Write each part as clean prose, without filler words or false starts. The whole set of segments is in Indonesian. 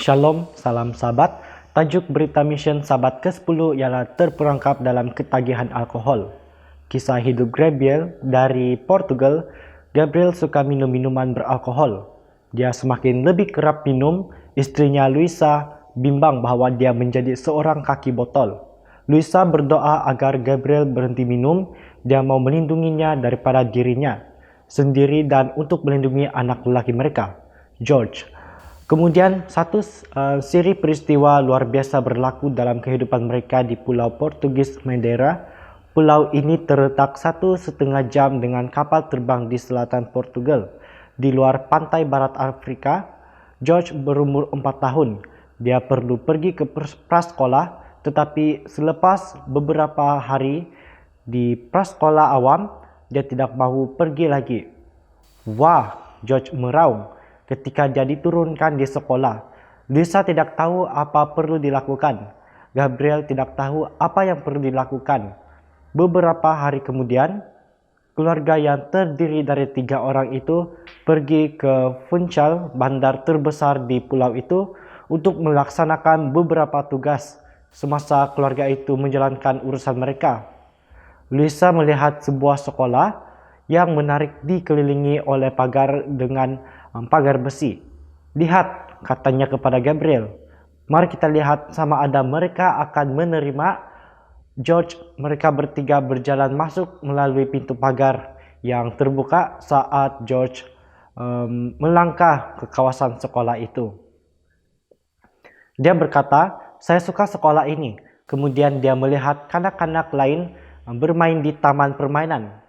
Shalom, salam sahabat. Tajuk berita mission sahabat ke-10 ialah terperangkap dalam ketagihan alkohol. Kisah hidup Gabriel dari Portugal. Gabriel suka minum minuman beralkohol. Dia semakin lebih kerap minum. Istrinya Luisa bimbang bahawa dia menjadi seorang kaki botol. Luisa berdoa agar Gabriel berhenti minum. Dia mau melindunginya daripada dirinya sendiri dan untuk melindungi anak lelaki mereka, George. Kemudian satu siri peristiwa luar biasa berlaku dalam kehidupan mereka di Pulau Portugis Madeira. Pulau ini terletak 1,5 jam dengan kapal terbang di selatan Portugal, di luar pantai barat Afrika. George berumur 4 tahun. Dia perlu pergi ke prasekolah, tetapi selepas beberapa hari di prasekolah awam, dia tidak mahu pergi lagi. Wah, George meraung ketika dia diturunkan di sekolah. Luisa tidak tahu apa perlu dilakukan. Gabriel tidak tahu apa yang perlu dilakukan. Beberapa hari kemudian, keluarga yang terdiri dari 3 orang itu pergi ke Funchal, bandar terbesar di pulau itu, untuk melaksanakan beberapa tugas semasa keluarga itu menjalankan urusan mereka. Luisa melihat sebuah sekolah yang menarik dikelilingi oleh pagar dengan pagar besi. Lihat, katanya kepada Gabriel. Mari kita lihat sama ada mereka akan menerima George. Mereka bertiga berjalan masuk melalui pintu pagar yang terbuka saat George melangkah ke kawasan sekolah itu. Dia berkata, saya suka sekolah ini. Kemudian dia melihat kanak-kanak lain bermain di taman permainan.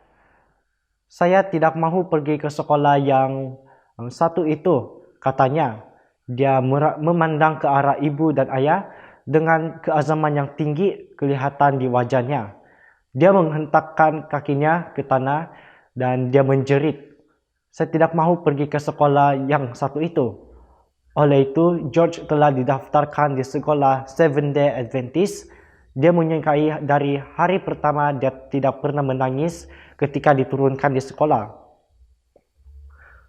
Saya tidak mahu pergi ke sekolah yang satu itu, katanya. Dia memandang ke arah ibu dan ayah dengan keazaman yang tinggi kelihatan di wajahnya. Dia menghentakkan kakinya ke tanah dan dia menjerit, saya tidak mahu pergi ke sekolah yang satu itu. Oleh itu, George telah didaftarkan di sekolah Seventh-day Adventist. Dia menyukai dari hari pertama dia tidak pernah menangis ketika diturunkan di sekolah.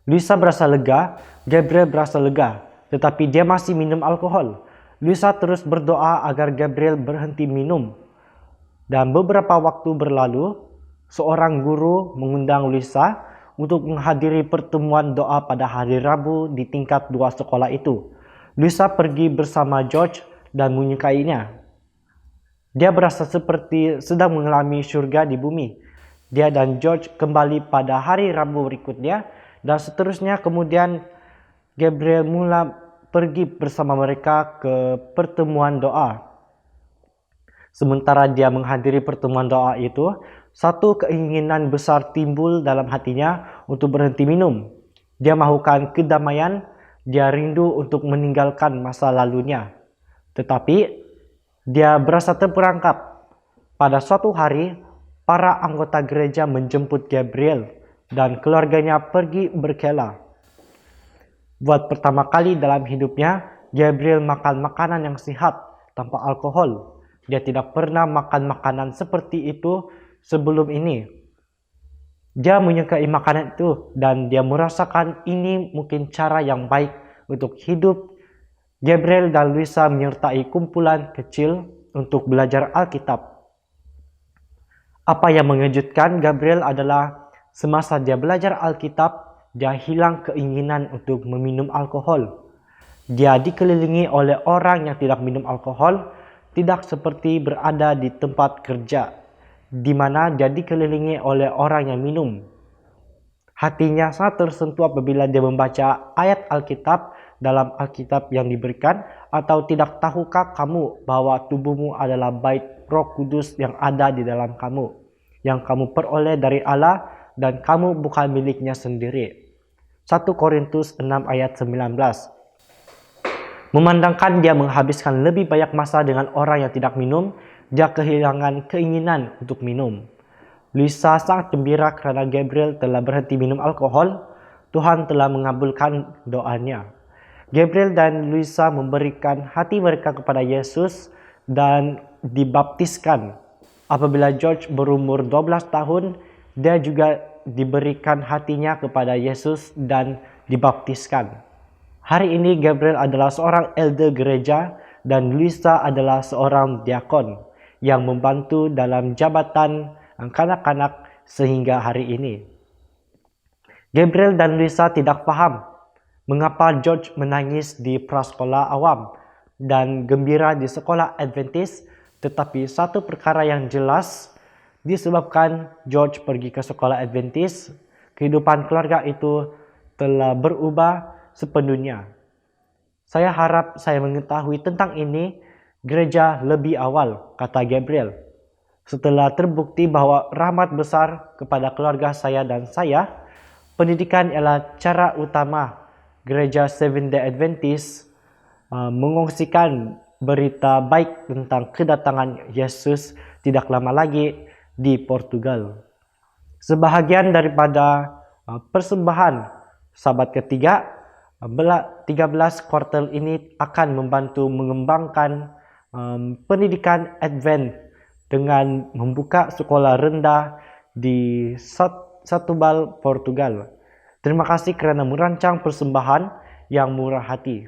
Luisa berasa lega, Gabriel berasa lega, tetapi dia masih minum alkohol. Luisa terus berdoa agar Gabriel berhenti minum. Dan beberapa waktu berlalu, seorang guru mengundang Luisa untuk menghadiri pertemuan doa pada hari Rabu di tingkat 2 sekolah itu. Luisa pergi bersama George dan menyukainya. Dia berasa seperti sedang mengalami surga di bumi. Dia dan George kembali pada hari Rabu berikutnya dan seterusnya. Kemudian Gabriel mula pergi bersama mereka ke pertemuan doa. Sementara dia menghadiri pertemuan doa itu, satu keinginan besar timbul dalam hatinya untuk berhenti minum. Dia mahukan kedamaian, dia rindu untuk meninggalkan masa lalunya. Tetapi dia berasa terperangkap. Pada suatu hari, para anggota gereja menjemput Gabriel dan keluarganya pergi berkela. Buat pertama kali dalam hidupnya, Gabriel makan makanan yang sehat tanpa alkohol. Dia tidak pernah makan makanan seperti itu sebelum ini. Dia menyukai makanan itu dan dia merasakan ini mungkin cara yang baik untuk hidup. Gabriel dan Luisa menyertai kumpulan kecil untuk belajar Alkitab. Apa yang mengejutkan Gabriel adalah semasa dia belajar Alkitab, dia hilang keinginan untuk meminum alkohol. Dia dikelilingi oleh orang yang tidak minum alkohol, tidak seperti berada di tempat kerja, di mana dia dikelilingi oleh orang yang minum. Hatinya sangat tersentuh apabila dia membaca ayat Alkitab dalam Alkitab yang diberikan. Atau tidak tahukah kamu bahwa tubuhmu adalah bait Roh Kudus yang ada di dalam kamu, yang kamu peroleh dari Allah dan kamu bukan miliknya sendiri. 1 Korintus 6 ayat 19. Memandangkan dia menghabiskan lebih banyak masa dengan orang yang tidak minum, dia kehilangan keinginan untuk minum. Luisa sangat gembira kerana Gabriel telah berhenti minum alkohol. Tuhan telah mengabulkan doanya. Gabriel dan Luisa memberikan hati mereka kepada Yesus dan dibaptiskan. Apabila George berumur 12 tahun, dia juga diberikan hatinya kepada Yesus dan dibaptiskan. Hari ini Gabriel adalah seorang elder gereja dan Luisa adalah seorang diakon yang membantu dalam jabatan kanak-kanak sehingga hari ini. Gabriel dan Luisa tidak paham mengapa George menangis di prasekolah awam dan gembira di sekolah Adventist, tetapi satu perkara yang jelas disebabkan George pergi ke sekolah Adventist, kehidupan keluarga itu telah berubah sepenuhnya. Saya harap saya mengetahui tentang ini gereja lebih awal, kata Gabriel. Setelah terbukti bahwa rahmat besar kepada keluarga saya dan saya, pendidikan ialah cara utama gereja Seventh-day Adventist mengongsikan berita baik tentang kedatangan Yesus tidak lama lagi di Portugal. Sebahagian daripada persembahan Sabat ketiga 13 kuartal ini akan membantu mengembangkan pendidikan Advent dengan membuka sekolah rendah di Setúbal, Portugal. Terima kasih kerana merancang persembahan yang murah hati.